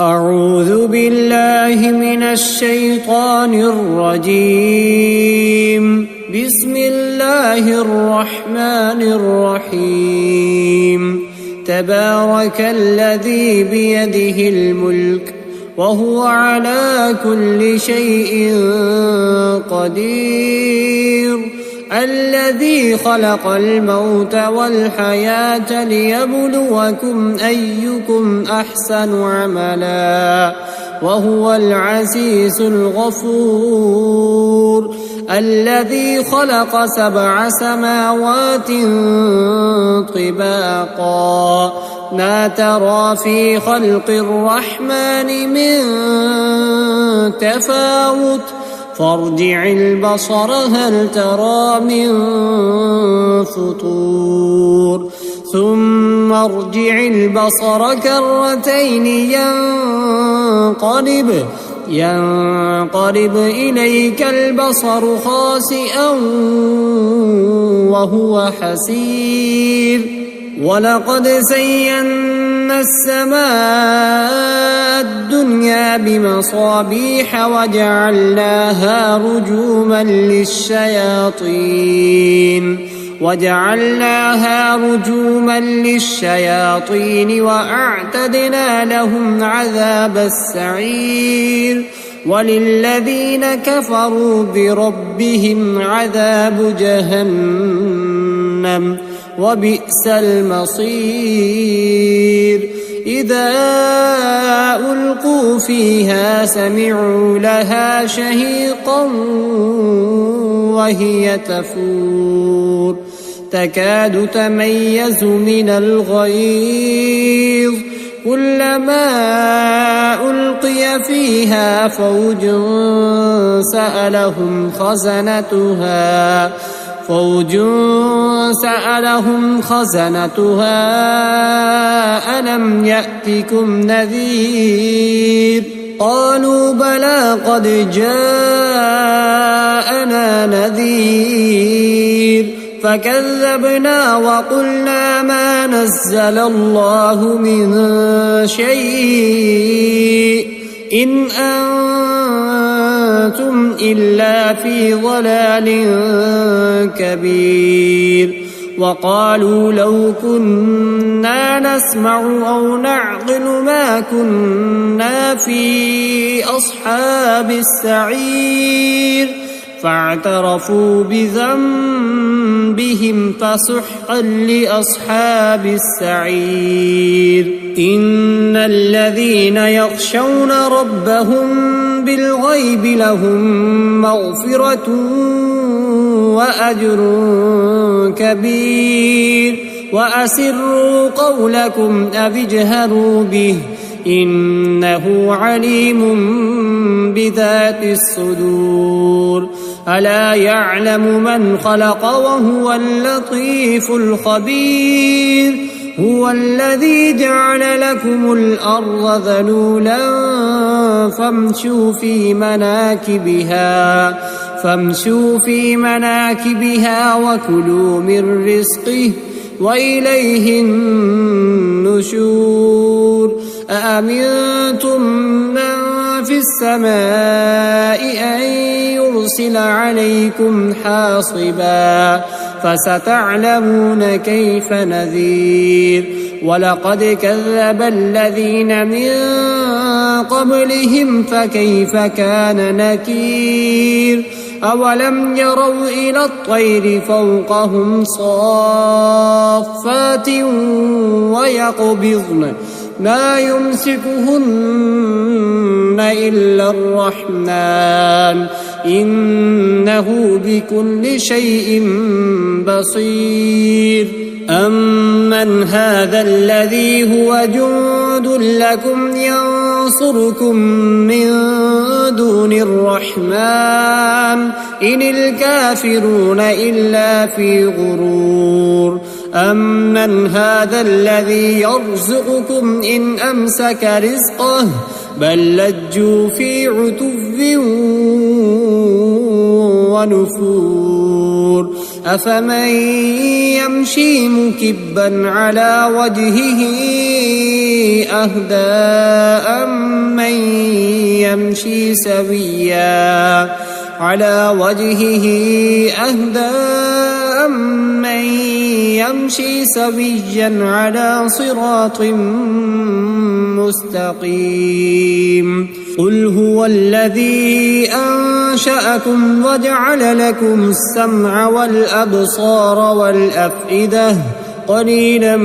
أعوذ بالله من الشيطان الرجيم. بسم الله الرحمن الرحيم. تبارك الذي بيده الملك وهو على كل شيء قدير. الذي خلق الموت والحياة ليبلوكم أيكم أحسن عملا وهو العزيز الغفور. الذي خلق 7 سماوات طباقا ما ترى في خلق الرحمن من تفاوت فارجع البصر هل ترى من فطور ثم ارجع البصر كرتين ينقلب إليك البصر خاسئا وهو حسير. ولقد زينا السماء الدنيا بمصابيح وجعلناها رجوما للشياطين وأعتدنا لهم عذاب السعير. وللذين كفروا بربهم عذاب جهنم وبئس المصير. إذا ألقوا فيها سمعوا لها شهيقا وهي تفور تكاد تميز من الغيظ كلما ألقي فيها فوج سألهم خزنتها ألم يأتكم نذير قالوا بلى قد جاءنا نذير فكذبنا وقلنا ما نزل الله من شيء إن أنتم إلا في ضلال كبير. وقالوا لو كنا نسمع أو نعقل ما كنا في أصحاب السعير فاعترفوا بذنبهم فسحقا لأصحاب السعير. إن الذين يخشون ربهم بالغيب لهم مغفرة وأجر كبير. وأسروا قولكم أو اجهروا به إنه عليم بذات الصدور. ألا يعلم من خلق وهو اللطيف الخبير. هو الذي جعل لكم الأرض ذلولا فامشوا في مناكبها وكلوا من رزقه وإليه النشور. أأمنتم من في السماء أن يرسل عليكم حاصبا فستعلمون كيف نذير. ولقد كذب الذين من قبلهم فكيف كان نكير. أولم يروا إلى الطير فوقهم صافات ويقبضن ما يمسكهن إلا الرحمن إنه بكل شيء بصير. أمن هذا الذي هو جند لكم ينصركم من دون الرحمن إن الكافرون إلا في غرور. أمن هذا الذي يرزقكم إن أمسك رزقه بل لجوا في عتو ونفور. أفمن يمشي مكبا على وجهه أهدى أمن يمشي سويا على صراط مستقيم قل هو الذي أنشأكم وجعل لكم السمع والأبصار والأفئدة قليلا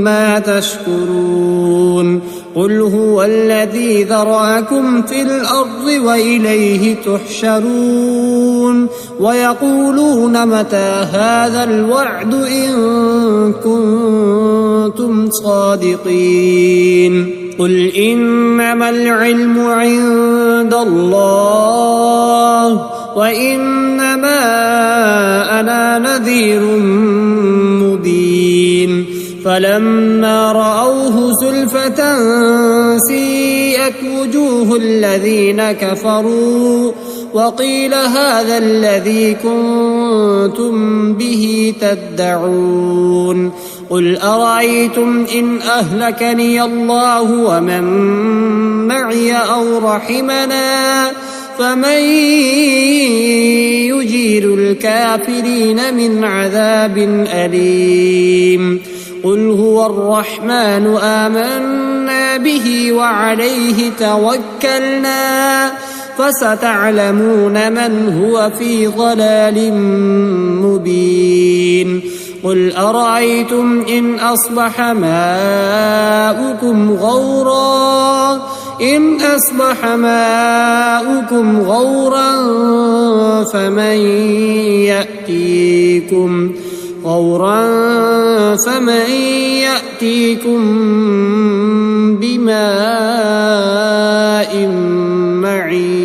ما تشكرون قل هو الذي ذرأكم في الأرض وإليه تحشرون ويقولون متى هذا الوعد إن كنتم صادقين قل إنما العلم عند الله وإنما أنا نذير مبين فلما رأوه زلفة سيئت وجوه الذين كفروا وقيل هذا الذي كنتم به تدعون قل أرأيتم إن أهلكني الله ومن معي أو رحمنا فمن يجير الكافرين من عذاب أليم قل هو الرحمن آمنا به وعليه توكلنا فستعلمون من هو في ضلال مبين قل أرأيتم إن أصبح ماؤكم غورا فمن يأتيكم بماء معين